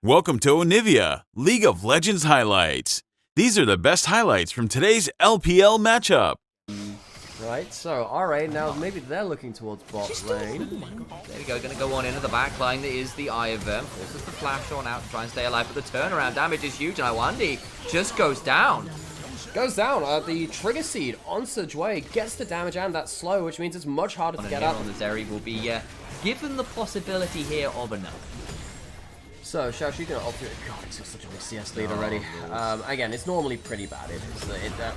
Welcome to Onivia, League of Legends highlights. These are the best highlights from today's LPL matchup. Right, so RA, now maybe they're looking towards bot lane. There we go, gonna go on into the back line. That is the Ivan. Forces the flash on out to try and stay alive, but the turnaround damage is huge, and Iwandi just goes down. Goes down, the trigger seed on Sejue gets the damage and that slow, which means it's much harder to get up. On the Zeri will be given the possibility here of another. So, Xiaoxu gonna opt it. God, it's such a big CS lead already. Again, it's normally pretty bad.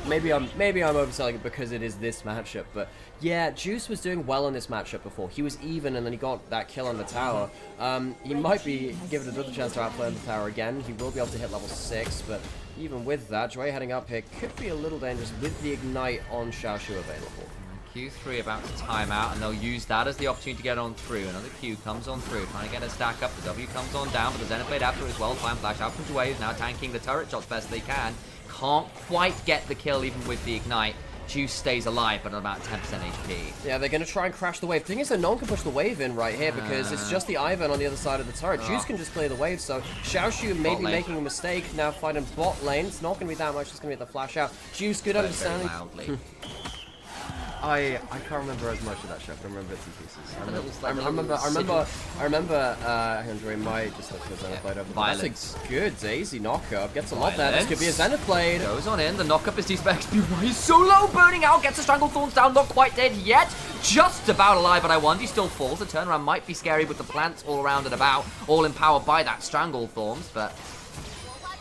Maybe I'm overselling it because it is this matchup, but yeah, Juice was doing well in this matchup before. He was even, and then he got that kill on the tower. He might be given another chance to outplay on the tower again. He will be able to hit level 6, but even with that, Joy heading up here could be a little dangerous with the Ignite on Xiaoxu available. Q3 about to time out, and they'll use that as the opportunity to get on through. Another Q comes on through, trying to get a stack up. The W comes on down, but the Zenith Blade after as well. Time flash out from Joy, now tanking the turret shots best they can. Can't quite get the kill even with the Ignite. Juice stays alive, but at about 10% HP. Yeah, they're going to try and crash the wave. The thing is that no one can push the wave in right here because it's just the Ivan on the other side of the turret. Juice can just clear the wave, so Xiaoxu may be making a mistake. Now fighting bot lane. It's not going to be that much. It's going to be the flash out. Juice, good understanding. I can't remember as much of that show, but I remember bits and pieces. I remember Andre might just have the Zenith Blade over. That's a good Daisy knockup. Gets a lot there. This could be a Zenith Blade. Goes on in. The knockup is decent. XP1 is so low, burning out. Gets the Stranglethorns down. Not quite dead yet. Just about alive, but Iwandi still falls. The turnaround might be scary with the plants all around and about, all empowered by that Stranglethorns, but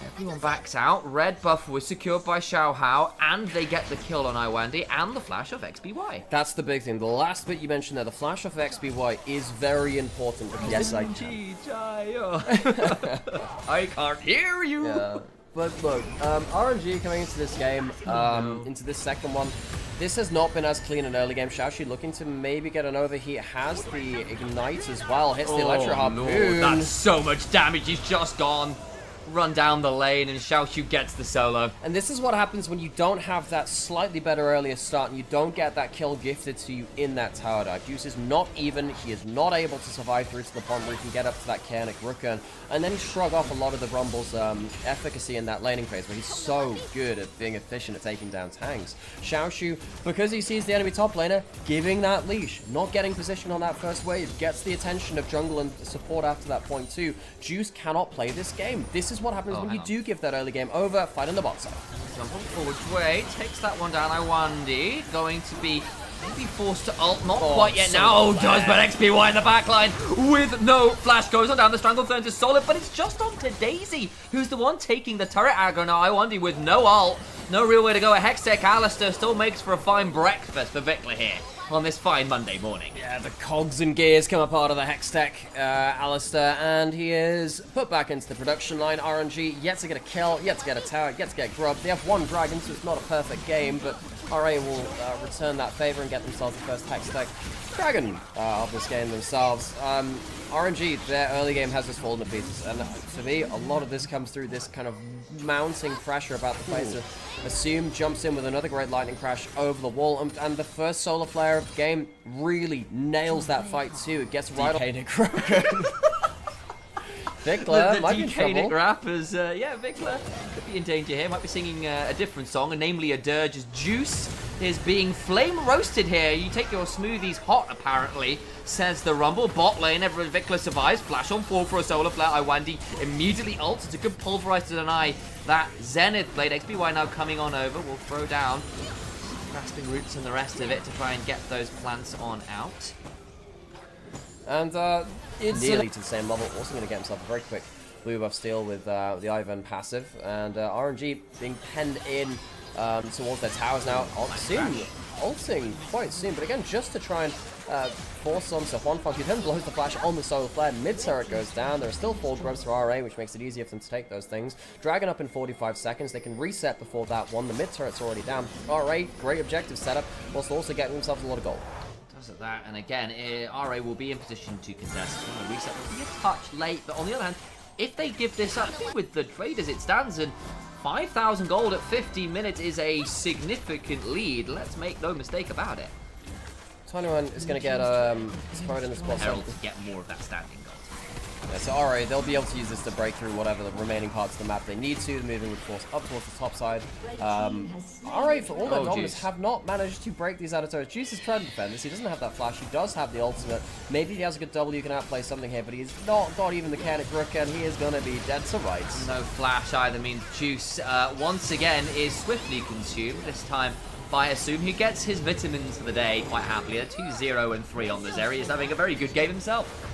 everyone backs out. Red buff was secured by Xiao Hao, and they get the kill on Iwandi and the flash of XBY. That's the big thing. The last bit you mentioned there, the flash of XBY, is very important. Because yes, I can. I can't hear you. Yeah. But look, RNG coming into this game, into this second one, this has not been as clean an early game. Xiaoxu looking to maybe get an overheat, has the Ignite as well, hits the Electro Harpoon. No, that's so much damage, he's just gone. Run down the lane and Xiaoxu gets the solo. And this is what happens when you don't have that slightly better earlier start and you don't get that kill gifted to you in that tower dive. Juice is not even, he is not able to survive through to the point where he can get up to that Chaotic Rooken and then shrug off a lot of the Rumble's efficacy in that laning phase where he's so good at being efficient at taking down tanks. Xiaoxu, because he sees the enemy top laner, giving that leash, not getting position on that first wave, gets the attention of jungle and support after that point too. Juice cannot play this game. This is what happens when you do give that early game over, fighting the bot side. Jump on forward, Way takes that one down. Iwandi going to be maybe forced to ult, not quite yet now. Oh, does, but XPY in the backline with no flash goes on down. The Stranglethorns is solid, but it's just on to Daisy, who's the one taking the turret aggro now. Iwandi with no ult, no real way to go. A Hextech Alistair still makes for a fine breakfast for Vikla here on this fine Monday morning. Yeah, the cogs and gears come apart of the Hextech Alistair, and he is put back into the production line. RNG yet to get a kill, yet to get a tower, yet to get grubbed. They have one dragon, so it's not a perfect game, but RA will return that favor and get themselves the first Hextech dragon of this game themselves. RNG, their early game has just fallen to pieces, and to me, a lot of this comes through this kind of mounting pressure about the place. Assume jumps in with another great lightning crash over the wall, and the first solar flare of the game really nails that fight too. It gets right on Vikla might be in trouble. Rappers, yeah, Vikla could be in danger here. Might be singing a different song, and namely a dirge's Juice is being flame roasted here. You take your smoothies hot, apparently, says the Rumble. Bot lane, Vikla survives. Flash on forward for a solar flare. Iwandi immediately ults. It's a good pulverize to deny that Zenith Blade. XBY now coming on over. Will throw down grasping roots and the rest of it to try and get those plants on out. And it's nearly to the same level. Also going to get himself a very quick blue buff steal with the Ivan passive. And RNG being penned in towards their towers now. Ulting quite soon, but again, just to try and force on to Huanfeng. He then blows the flash on the solar flare. Mid turret goes down. There are still 4 grubs for RA, which makes it easier for them to take those things. Dragon up in 45 seconds. They can reset before that one. The mid turret's already down. RA, great objective setup, whilst also getting themselves a lot of gold. At that, and again, RA will be in position to contest. The reset will be a touch late, but on the other hand, if they give this up with the trade as it stands, and 5,000 gold at 15 minutes is a significant lead, let's make no mistake about it. 21 is going to get thrown in the spot. Herald to get more of that standing gold. Yeah, so alright, they'll be able to use this to break through whatever the remaining parts of the map they need to. They're moving with force up towards the top side. Alright, for all their dominance, have not managed to break these outer turrets. Juice is trying to defend this. He doesn't have that flash. He does have the ultimate. Maybe he has a good W, he can outplay something here, but he's not got even the Mechanic Rook, and he is going to be dead to rights. No flash either means Juice, once again, is swiftly consumed, this time by Assume, who gets his vitamins for the day quite happily. A 2-0 and 3 on this area. He's having a very good game himself.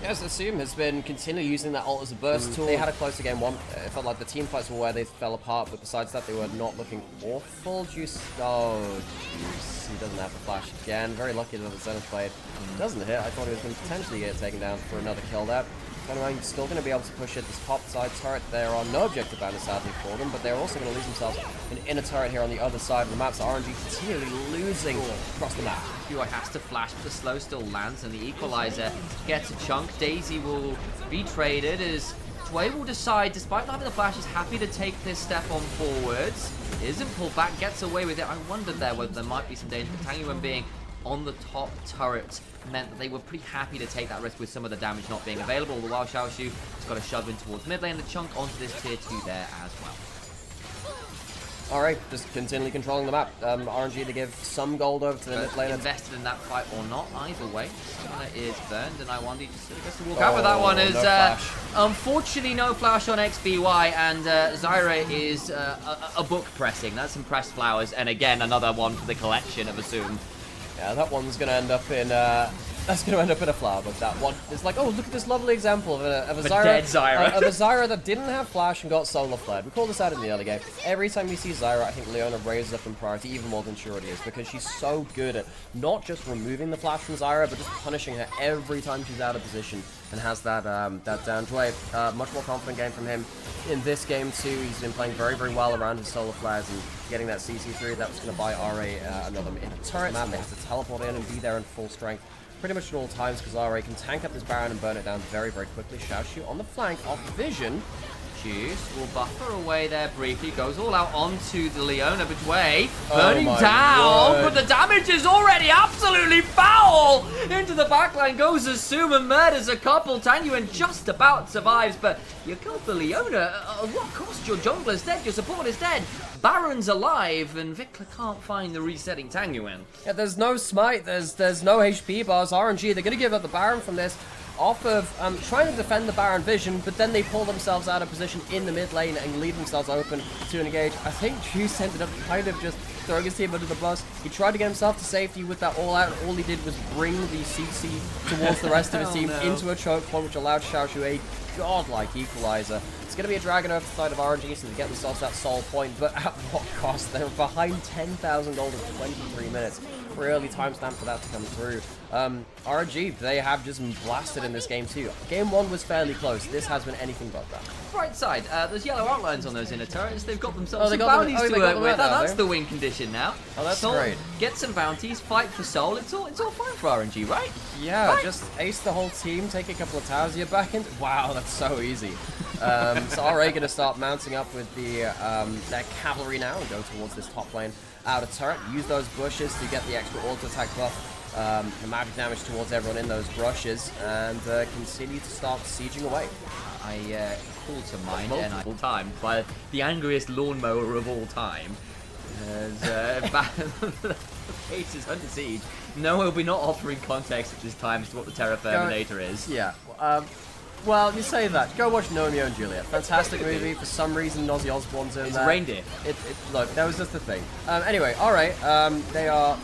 Yes, Assume has been continually using that ult as a burst tool. They had a closer game one. It felt like the team fights were where they fell apart, but besides that, they were not looking awful. Juice, oh, Juice, he doesn't have the flash again. Very lucky that the center played doesn't hit. I thought he was going to potentially get taken down for another kill there. He's still going to be able to push it. This top side turret, there are no objective banners sadly for them, but they're also going to lose themselves an inner turret here on the other side of the map. So RNG continually losing across the map. UI has to flash, but the slow still lands, and the equalizer gets a chunk. Daisy will be traded as Dway will decide, despite not having the flash, is happy to take this step on forwards. Isn't pulled back, gets away with it. I wondered there whether there might be some danger. Tanguan being on the top turret meant that they were pretty happy to take that risk with some of the damage not being available. The Wild Xiaoshu has got a shove in towards mid lane, and a chunk onto this tier 2 there as well. Alright, just continually controlling the map. RNG to give some gold over to the mid lane. Invested in that fight or not, either way. Summoner is burned, and I wonder just gets to walk out with that one. As unfortunately no flash on XBY, and Zyra is a book pressing. That's some pressed flowers, and again another one for the collection of Assume. Yeah, that one's going to end up in that's going to end up in a flower book. That one is like, oh, look at this lovely example of a Zyra, dead Zyra. of a Zyra that didn't have flash and got solo flared. We called this out in the early game. Every time we see Zyra, I think Leona raises up in priority even more than Shorty is, because she's so good at not just removing the flash from Zyra, but just punishing her every time she's out of position, and has that that down. Dway, much more confident game from him in this game too. He's been playing very, very well around his solo flares and getting that CC3. That was going to buy RA another turret. Man, they have to teleport in and be there in full strength pretty much at all times, because RA can tank up this Baron and burn it down very, very quickly. Xiaoshu on the flank off Vision. Juice will buffer away there briefly, goes all out onto the Leona, but Dway burning down, but the damage is already absolutely foul! Into the backline goes Assume and murders a couple. Tanguan just about survives, but you killed the Leona. At what cost? Your jungler's dead, your support is dead. Baron's alive, and Vikla can't find the resetting Tanguan. Yeah, there's no smite, there's no HP bars. RNG, they're going to give up the Baron from this, off of trying to defend the Baron Vision, but then they pull themselves out of position in the mid lane and leave themselves open to engage. I think Juice ended up kind of just throwing his team under the bus. He tried to get himself to safety with that all out, and all he did was bring the CC towards the rest of his team into a choke point, which allowed Xiaoshu a godlike equalizer. It's going to be a dragon over the side of RNG, so they get themselves that soul point, but at what cost? They're behind 10,000 gold in 23 minutes. Pretty early timestamp for that to come through. RNG, they have just been blasted in this game too. Game 1 was fairly close. This has been anything but that. Right side, there's yellow outlines on those inner turrets. They've got themselves some bounties to work with. That's the win condition now. Oh, that's Soul, great. Get some bounties, fight for soul. It's all fine for RNG, right? Yeah, right. Just ace the whole team, take a couple of towers, you're back in. Wow, that's so easy. So RA going to start mounting up with their cavalry now and go towards this top lane outer turret. Use those bushes to get the extra auto attack buff, the magic damage towards everyone in those brushes, and continue to start sieging away. I call to mind all time by the angriest lawnmower of all time. As the face is under siege. No, we'll be not offering context at this time as to what the Terra Terminator is. Yeah. Well, you say that. Go watch Romeo and Juliet. Fantastic movie. For some reason, Ozzy Osbourne's in there. It's a reindeer. Look, that was just the thing. Anyway, alright. They are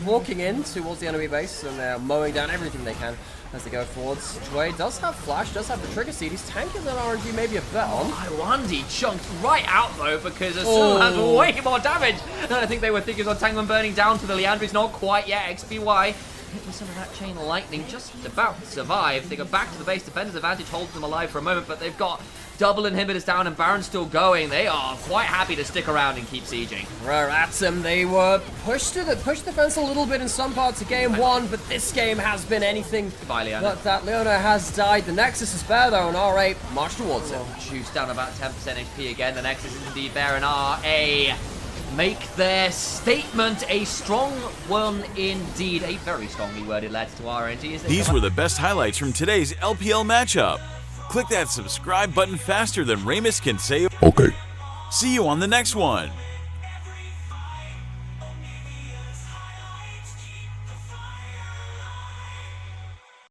walking in towards the enemy base, and they're mowing down everything they can as they go forwards. Dway does have flash, does have the trigger seed. He's tanking that RNG maybe a bit on. I wonder he chunked right out though, because Assume has way more damage than I think they were thinking on. Tanguan burning down to the Leandry's not quite yet. XBY hit with some of that chain lightning, just about to survive. They go back to the base. Defender's advantage holds them alive for a moment, but they've got double inhibitors down and Baron's still going. They are quite happy to stick around and keep sieging. Ratsum, they were pushed the fence a little bit in some parts of game 1, but this game has been anything. Goodbye, Leona. But that Leona has died. The Nexus is bare though, and RA march towards it. Juice down about 10% HP again. The Nexus is indeed bare, and RA make their statement a strong one indeed. A very strongly worded letter to RNG. As they These were the best highlights from today's LPL matchup. Click that subscribe button faster than Ramus can say. Okay. See you on the next one.